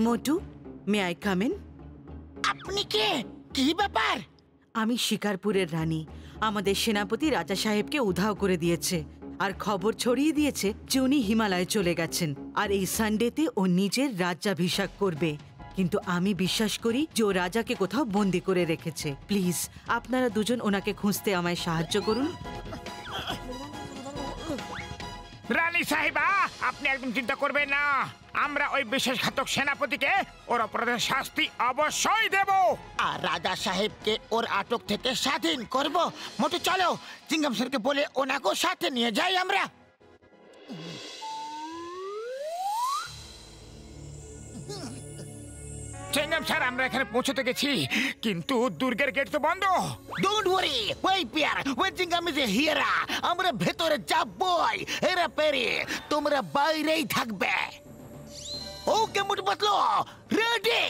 Motu, may I come in? আপনি কে? কি ব্যাপার? আমি শিকারপুরের রানী। আমাদের সেনাপতি রাজা সাহেবকে উধাও করে দিয়েছে আর খবর ছড়িয়ে দিয়েছে যে উনি হিমালয়ে চলে গেছেন আর এই সানডেতে ও নিজের রাজ্যাভিষেক করবে। কিন্তু আমি বিশ্বাস করি যে ও রাজাকে কোথাও বন্দি করে রেখেছে। প্লিজ আপনারা দুজন ওনাকে খুঁজতে আমায় সাহায্য করুন। রানী সাহেবা, আপনি একদম চিন্তা করবেন না। আমরা ওই বিশ্বাসঘাতক সেনাপতিকে ওর অপরাধের শাস্তি অবশ্যই দেব। আর রাজা সাহেবকে ওর আটক থেকে স্বাধীন করব। মোটু চলো, চিঙ্গাম স্যারকে বলে ওনাকেও সাথে নিয়ে যাই আমরা। চিঙ্গাম স্যার, আমরা এখানে পৌঁছতে গেছি, কিন্তু দুর্গের গেট তো বন্ধ। ডোন্ট ওয়ারি, ওই পিয়ার, ওই চিঙ্গাম ইজ হিয়ার। আমরা ভেতরে যাবই, এরা পেরে তোমরা বাইরেই থাকবে। ওকে মোটু পাতলু, রেডি?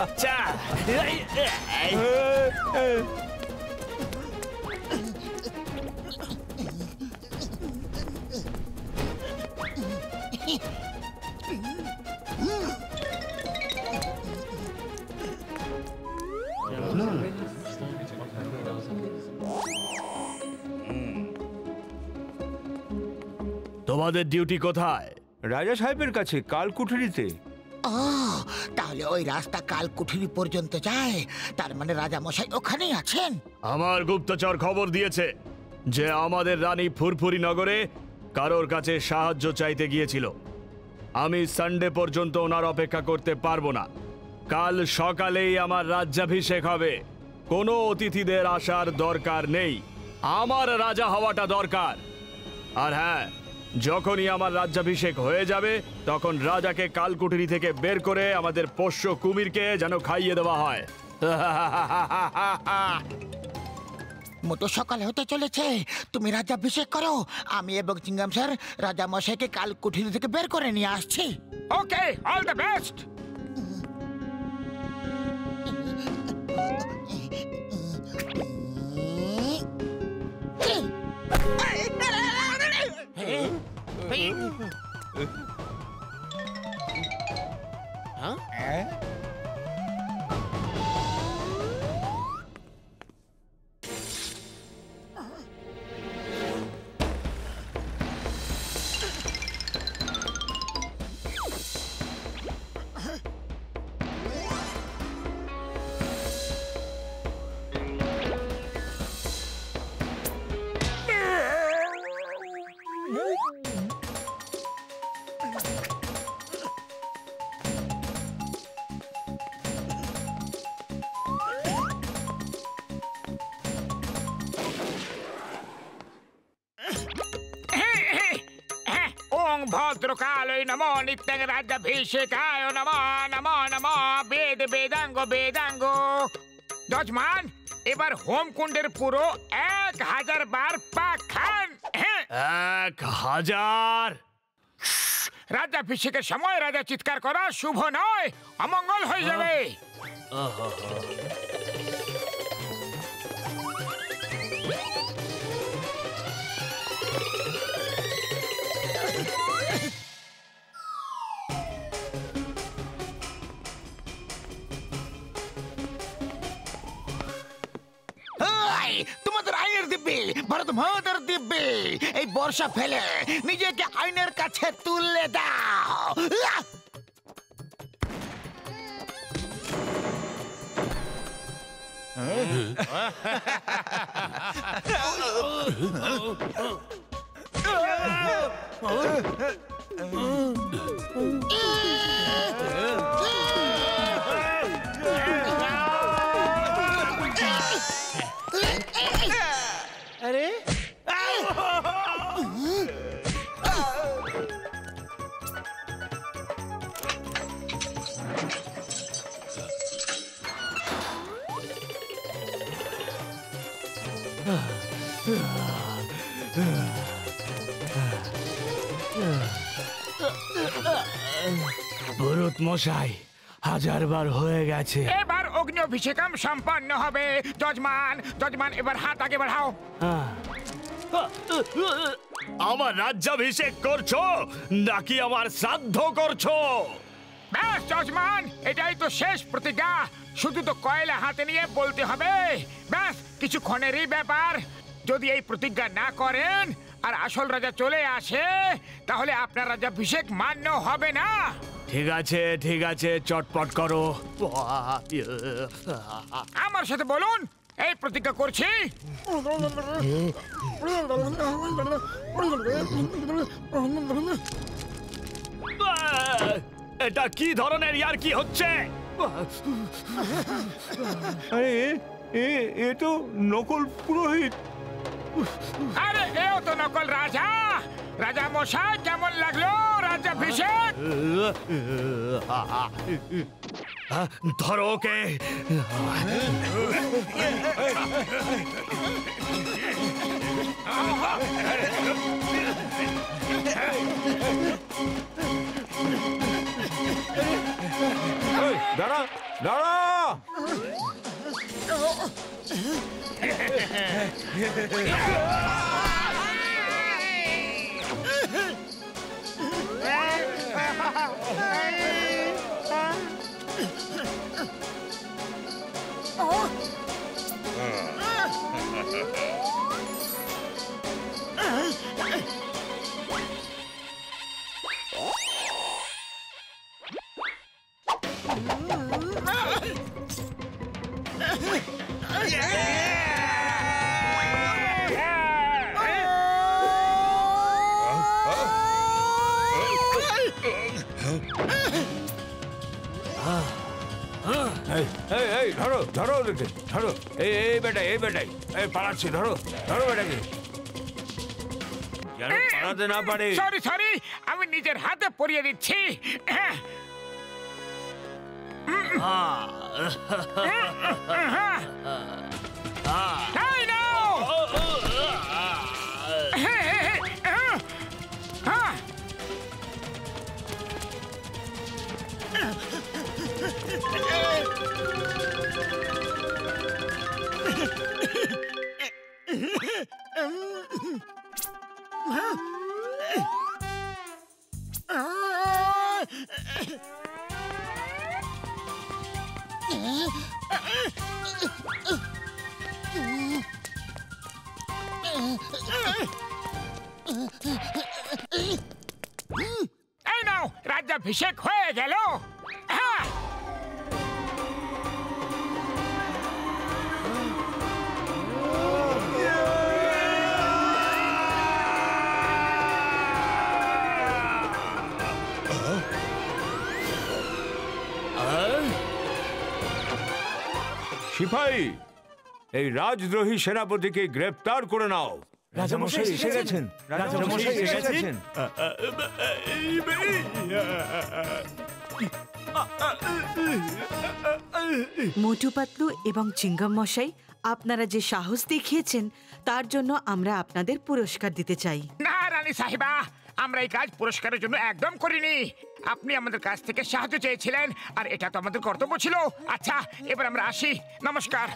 আচ্ছা, তোমাদের ডিউটি কোথায়? রাজা সাহেবের কাছে, কালকুঠুরিতে। তাহলে ওই রাস্তা কালকুঠুরি পর্যন্ত যায়, তার মানে রাজা মশাই ওখানেই আছেন। আমার গুপ্তচর খবর দিয়েছে যে আমাদের রানী ফুরফুরি নগরে কারোর কাছে সাহায্য চাইতে গিয়েছিল। আমি সানডে পর্যন্ত ওনার অপেক্ষা করতে পারবো না। কাল সকালেই আমার রাজ্যাভিষেক হবে। কোনো অতিথিদের আসার দরকার নেই। আমার রাজা হওয়াটা দরকার। আর হ্যাঁ, যখনই আমার রাজ্যাভিষেক হয়ে যাবে তখন রাজাকে কালকুঠুরি থেকে বের করে আমাদের পোষ্য কুমিরকে যেন খাইয়ে দেওয়া হয়। মোটো সকাল হতে চলেছে, তুমি রাজ্যাভিষেক করো। আমি এবং চিঙ্গাম স্যার রাজা মশাইকে কালকুঠুরি থেকে বের করে নিয়ে আসছি। ওকে, অল দ্য বেস্ট। ভদ্রকালয় নমো নিত্যং রাজ্যাভিষেকায় নমো নমো নমো বেদ বেদাঙ্গ বেদাঙ্গ। যজমান, এবার হোমকুণ্ডের পুরো 1000 বার পাক খান। 1000? রাজ্যাভিষেকের সময় রাজা চিৎকার করা শুভ নয়, অমঙ্গল হয়ে যাবে। তোমাদের আইনের দিব্যি, ভারত মাতার দিব্যি, এই বর্ষা ফেলে নিজেকে আইনের কাছে তুলে দাও। আরে ভরত মশাই, 1000 বার হয়ে গেছে। এবার অগ্নি অভিষেকম সম্পন্ন হবে। যজমান, যজমান, এবার হাত আগে বাড়াও। আমার রাজ্যাভিষেক করছো নাকি আমার শ্রাদ্ধ করছো? ব্যাস যজমান, এটাই তো শেষ প্রতিজ্ঞা। শুধু তো কয়লা হাতে নিয়ে বলতে হবে। ব্যাস কিছুক্ষণেরই ব্যাপার। যদি এই প্রতিজ্ঞা না করেন আর আসল রাজা চলে আসে, তাহলে আপনার রাজ্যাভিষেক মান্য হবে না। ঠিক আছে, ঠিক আছে, চটপট করো। আমার সাথে বলুন, এই প্রতিজ্ঞা করছি। এটা কি ধরনের ইয়ার কি হচ্ছে? আরে এ তো নকল পুরোহিত। আরে এও তো নকল রাজা। রাজা মশাই, কেমন লাগলো রাজ্যাভিষেক? ধরো ওকে। দাঁড়া দাঁড়া, ধরো ধরো ওদেরকে, ধরো। এই বেটাই, এই বেটাই, এই পালাচ্ছি, ধরো ধরো বেটাকে, যেন পালাতে না পারে। সরি সরি, আমি নিজের হাতে পরিয়ে দিচ্ছি। এই নাও। এই নাও, রাজ্যাভিষেক হয়ে গেল। হ্যাঁ, সিপাহী, এই রাজদ্রোহী সেনাপতিকে গ্রেফতার করে নাও। রাজামশাই এসে গেছেন। রাজামশাই এসে গেছেন। মোটু পাতলু এবং চিঙ্গাম মশাই, আপনারা যে সাহস দেখিয়েছেন তার জন্য আমরা আপনাদের পুরস্কার দিতে চাই। না রানী সাহেবা, আমরা এই কাজ পুরস্কারের জন্য একদম করিনি। আপনি আমাদের কাছ থেকে সাহায্য চেয়েছিলেন আর এটা তো আমাদের কর্তব্য ছিল। আচ্ছা, এবার আমরা আসি, নমস্কার।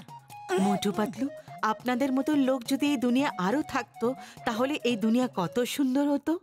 মোটু পাতলু, আপনাদের মতো লোক যদি এই দুনিয়া আরো থাকতো তাহলে এই দুনিয়া কত সুন্দর হতো।